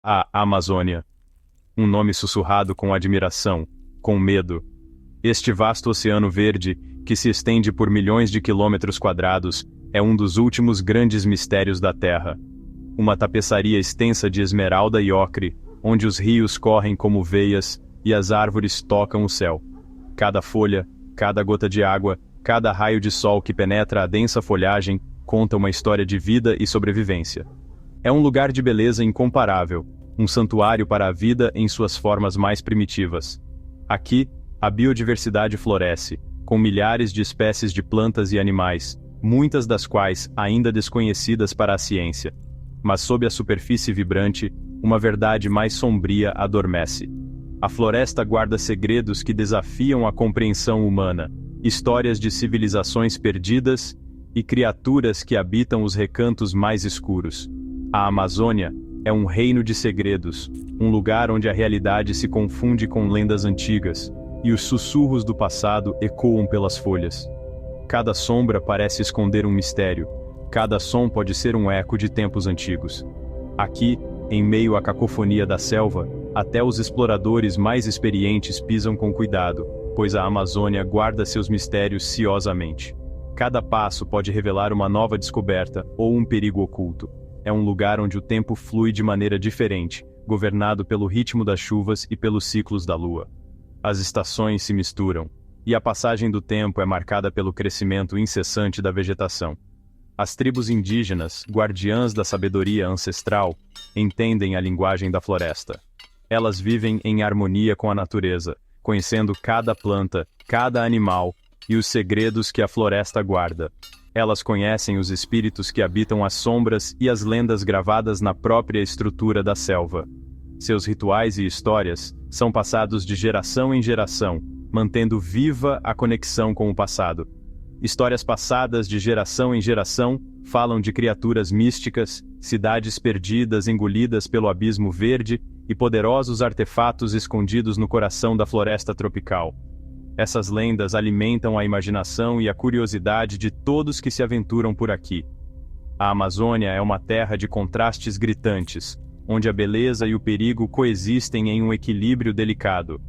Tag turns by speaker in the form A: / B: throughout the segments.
A: A Amazônia. Um nome sussurrado com admiração, com medo. Este vasto oceano verde, que se estende por milhões de quilômetros quadrados, é um dos últimos grandes mistérios da Terra. Uma tapeçaria extensa de esmeralda e ocre, onde os rios correm como veias e as árvores tocam o céu. Cada folha, cada gota de água, cada raio de sol que penetra a densa folhagem conta uma história de vida e sobrevivência. É um lugar de beleza incomparável, um santuário para a vida em suas formas mais primitivas. Aqui, a biodiversidade floresce, com milhares de espécies de plantas e animais, muitas das quais ainda desconhecidas para a ciência. Mas sob a superfície vibrante, uma verdade mais sombria adormece. A floresta guarda segredos que desafiam a compreensão humana, histórias de civilizações perdidas e criaturas que habitam os recantos mais escuros. A Amazônia é um reino de segredos, um lugar onde a realidade se confunde com lendas antigas, e os sussurros do passado ecoam pelas folhas. Cada sombra parece esconder um mistério, cada som pode ser um eco de tempos antigos. Aqui, em meio à cacofonia da selva, até os exploradores mais experientes pisam com cuidado, pois a Amazônia guarda seus mistérios ciosamente. Cada passo pode revelar uma nova descoberta ou um perigo oculto. É um lugar onde o tempo flui de maneira diferente, governado pelo ritmo das chuvas e pelos ciclos da lua. As estações se misturam, e a passagem do tempo é marcada pelo crescimento incessante da vegetação. As tribos indígenas, guardiãs da sabedoria ancestral, entendem a linguagem da floresta. Elas vivem em harmonia com a natureza, conhecendo cada planta, cada animal e os segredos que a floresta guarda. Elas conhecem os espíritos que habitam as sombras e as lendas gravadas na própria estrutura da selva. Seus rituais e histórias são passados de geração em geração, mantendo viva a conexão com o passado. Histórias passadas de geração em geração falam de criaturas místicas, cidades perdidas engolidas pelo abismo verde e poderosos artefatos escondidos no coração da floresta tropical. Essas lendas alimentam a imaginação e a curiosidade de todos que se aventuram por aqui. A Amazônia é uma terra de contrastes gritantes, onde a beleza e o perigo coexistem em um equilíbrio delicado.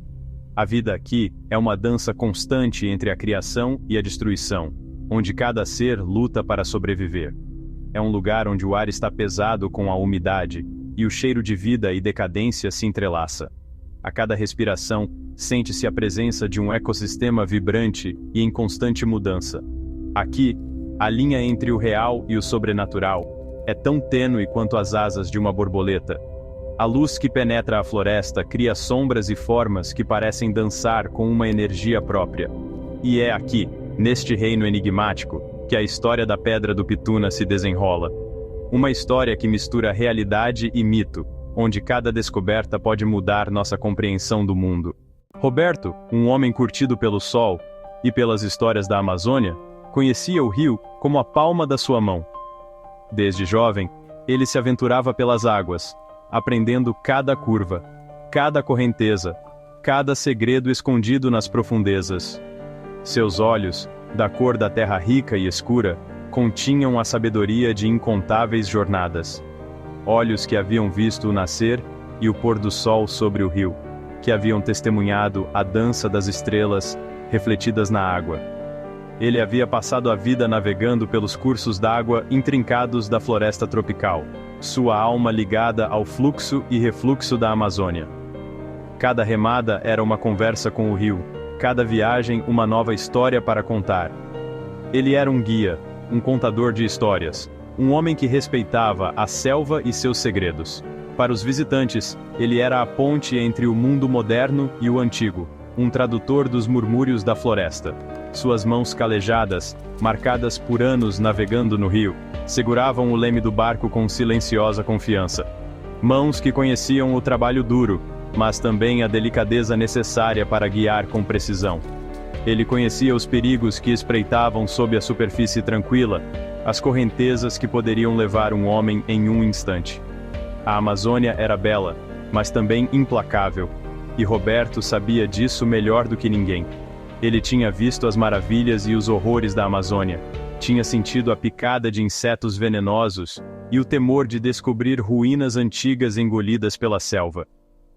A: A vida aqui é uma dança constante entre a criação e a destruição, onde cada ser luta para sobreviver. É um lugar onde o ar está pesado com a umidade, e o cheiro de vida e decadência se entrelaça. A cada respiração, sente-se a presença de um ecossistema vibrante e em constante mudança. Aqui, a linha entre o real e o sobrenatural é tão tênue quanto as asas de uma borboleta. A luz que penetra a floresta cria sombras e formas que parecem dançar com uma energia própria. E é aqui, neste reino enigmático, que a história da Pedra do Pituna se desenrola. Uma história que mistura realidade e mito, onde cada descoberta pode mudar nossa compreensão do mundo. Roberto, um homem curtido pelo sol e pelas histórias da Amazônia, conhecia o rio como a palma da sua mão. Desde jovem, ele se aventurava pelas águas, aprendendo cada curva, cada correnteza, cada segredo escondido nas profundezas. Seus olhos, da cor da terra rica e escura, continham a sabedoria de incontáveis jornadas. Olhos que haviam visto o nascer e o pôr do sol sobre o rio, que haviam testemunhado a dança das estrelas refletidas na água. Ele havia passado a vida navegando pelos cursos d'água intrincados da floresta tropical, sua alma ligada ao fluxo e refluxo da Amazônia. Cada remada era uma conversa com o rio, cada viagem uma nova história para contar. Ele era um guia, um contador de histórias, um homem que respeitava a selva e seus segredos. Para os visitantes, ele era a ponte entre o mundo moderno e o antigo, um tradutor dos murmúrios da floresta. Suas mãos calejadas, marcadas por anos navegando no rio, seguravam o leme do barco com silenciosa confiança. Mãos que conheciam o trabalho duro, mas também a delicadeza necessária para guiar com precisão. Ele conhecia os perigos que espreitavam sob a superfície tranquila, as correntezas que poderiam levar um homem em um instante. A Amazônia era bela, mas também implacável, e Roberto sabia disso melhor do que ninguém. Ele tinha visto as maravilhas e os horrores da Amazônia, tinha sentido a picada de insetos venenosos e o temor de descobrir ruínas antigas engolidas pela selva.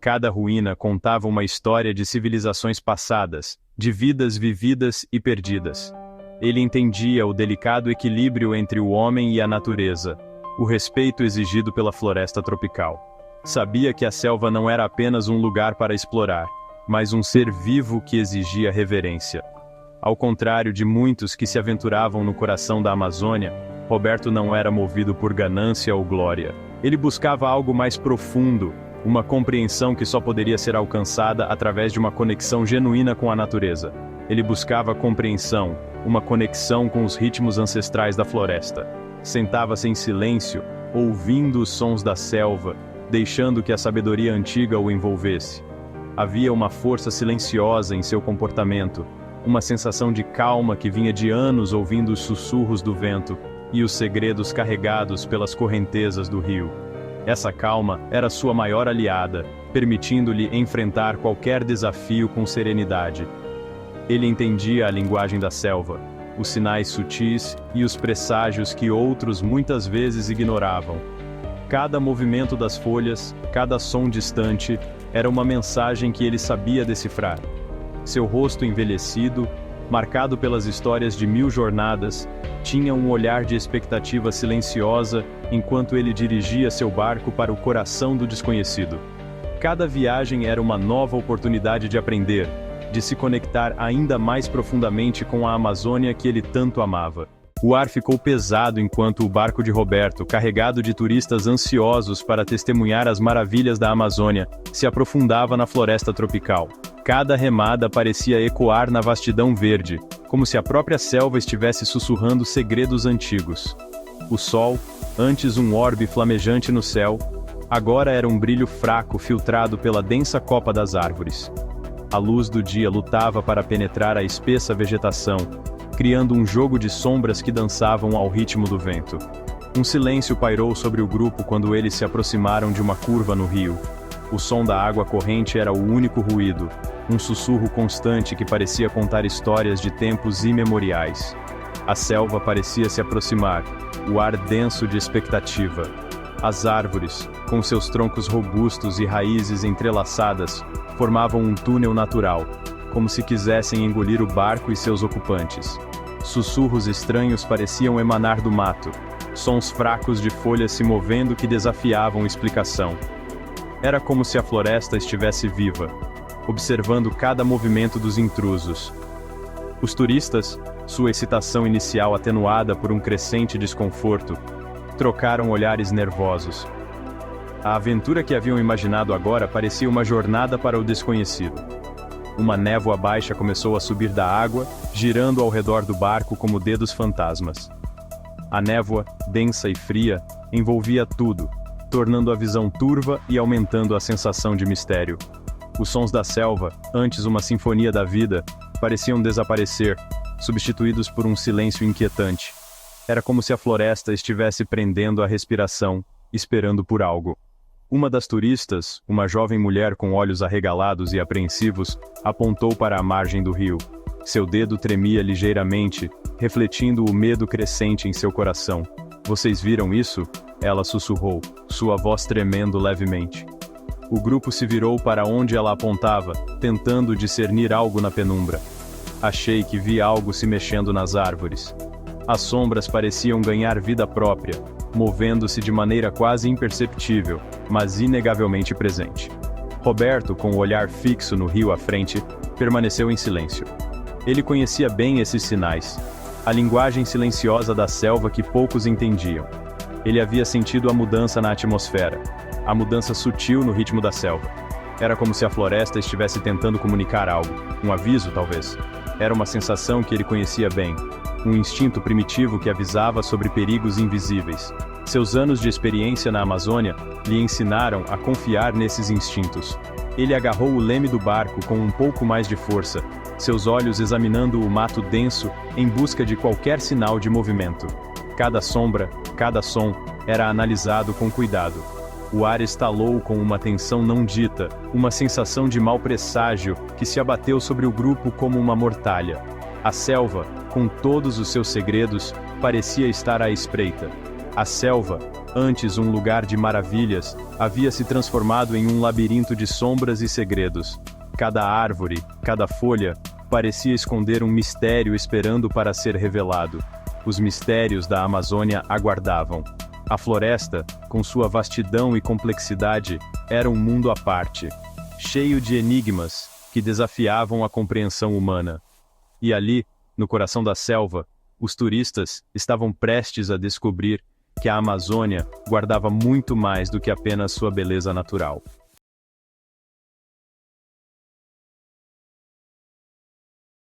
A: Cada ruína contava uma história de civilizações passadas, de vidas vividas e perdidas. Ele entendia o delicado equilíbrio entre o homem e a natureza, o respeito exigido pela floresta tropical. Sabia que a selva não era apenas um lugar para explorar, mas um ser vivo que exigia reverência. Ao contrário de muitos que se aventuravam no coração da Amazônia, Roberto não era movido por ganância ou glória. Ele buscava algo mais profundo, uma compreensão que só poderia ser alcançada através de uma conexão genuína com a natureza. Ele buscava compreensão, uma conexão com os ritmos ancestrais da floresta. Sentava-se em silêncio, ouvindo os sons da selva, deixando que a sabedoria antiga o envolvesse. Havia uma força silenciosa em seu comportamento, uma sensação de calma que vinha de anos ouvindo os sussurros do vento e os segredos carregados pelas correntezas do rio. Essa calma era sua maior aliada, permitindo-lhe enfrentar qualquer desafio com serenidade. Ele entendia a linguagem da selva, os sinais sutis e os presságios que outros muitas vezes ignoravam. Cada movimento das folhas, cada som distante, era uma mensagem que ele sabia decifrar. Seu rosto envelhecido, marcado pelas histórias de 1000 jornadas, tinha um olhar de expectativa silenciosa enquanto ele dirigia seu barco para o coração do desconhecido. Cada viagem era uma nova oportunidade de aprender, de se conectar ainda mais profundamente com a Amazônia que ele tanto amava. O ar ficou pesado enquanto o barco de Roberto, carregado de turistas ansiosos para testemunhar as maravilhas da Amazônia, se aprofundava na floresta tropical. Cada remada parecia ecoar na vastidão verde, como se a própria selva estivesse sussurrando segredos antigos. O sol, antes um orbe flamejante no céu, agora era um brilho fraco filtrado pela densa copa das árvores. A luz do dia lutava para penetrar a espessa vegetação, criando um jogo de sombras que dançavam ao ritmo do vento. Um silêncio pairou sobre o grupo quando eles se aproximaram de uma curva no rio. O som da água corrente era o único ruído, um sussurro constante que parecia contar histórias de tempos imemoriais. A selva parecia se aproximar, o ar denso de expectativa. As árvores, com seus troncos robustos e raízes entrelaçadas, formavam um túnel natural, como se quisessem engolir o barco e seus ocupantes. Sussurros estranhos pareciam emanar do mato, sons fracos de folhas se movendo que desafiavam explicação. Era como se a floresta estivesse viva, observando cada movimento dos intrusos. Os turistas, sua excitação inicial atenuada por um crescente desconforto, trocaram olhares nervosos. A aventura que haviam imaginado agora parecia uma jornada para o desconhecido. Uma névoa baixa começou a subir da água, girando ao redor do barco como dedos fantasmas. A névoa, densa e fria, envolvia tudo, tornando a visão turva e aumentando a sensação de mistério. Os sons da selva, antes uma sinfonia da vida, pareciam desaparecer, substituídos por um silêncio inquietante. Era como se a floresta estivesse prendendo a respiração, esperando por algo. Uma das turistas, uma jovem mulher com olhos arregalados e apreensivos, apontou para a margem do rio. Seu dedo tremia ligeiramente, refletindo o medo crescente em seu coração. "Vocês viram isso?" Ela sussurrou, sua voz tremendo levemente. O grupo se virou para onde ela apontava, tentando discernir algo na penumbra. Achei que vi algo se mexendo nas árvores. As sombras pareciam ganhar vida própria, movendo-se de maneira quase imperceptível, mas inegavelmente presente. Roberto, com o olhar fixo no rio à frente, permaneceu em silêncio. Ele conhecia bem esses sinais, a linguagem silenciosa da selva que poucos entendiam. Ele havia sentido a mudança na atmosfera, a mudança sutil no ritmo da selva. Era como se a floresta estivesse tentando comunicar algo, um aviso talvez. Era uma sensação que ele conhecia bem, um instinto primitivo que avisava sobre perigos invisíveis. Seus anos de experiência na Amazônia lhe ensinaram a confiar nesses instintos. Ele agarrou o leme do barco com um pouco mais de força, seus olhos examinando o mato denso em busca de qualquer sinal de movimento. Cada sombra, cada som, era analisado com cuidado. O ar estalou com uma tensão não dita, uma sensação de mau presságio que se abateu sobre o grupo como uma mortalha. A selva, com todos os seus segredos, parecia estar à espreita. A selva, Antes um lugar de maravilhas, havia se transformado em um labirinto de sombras e segredos. Cada árvore, cada folha, parecia esconder um mistério esperando para ser revelado. Os mistérios da Amazônia aguardavam. A floresta, com sua vastidão e complexidade, era um mundo à parte, cheio de enigmas que desafiavam a compreensão humana. E ali, no coração da selva, os turistas estavam prestes a descobrir que a Amazônia guardava muito mais do que apenas sua beleza natural.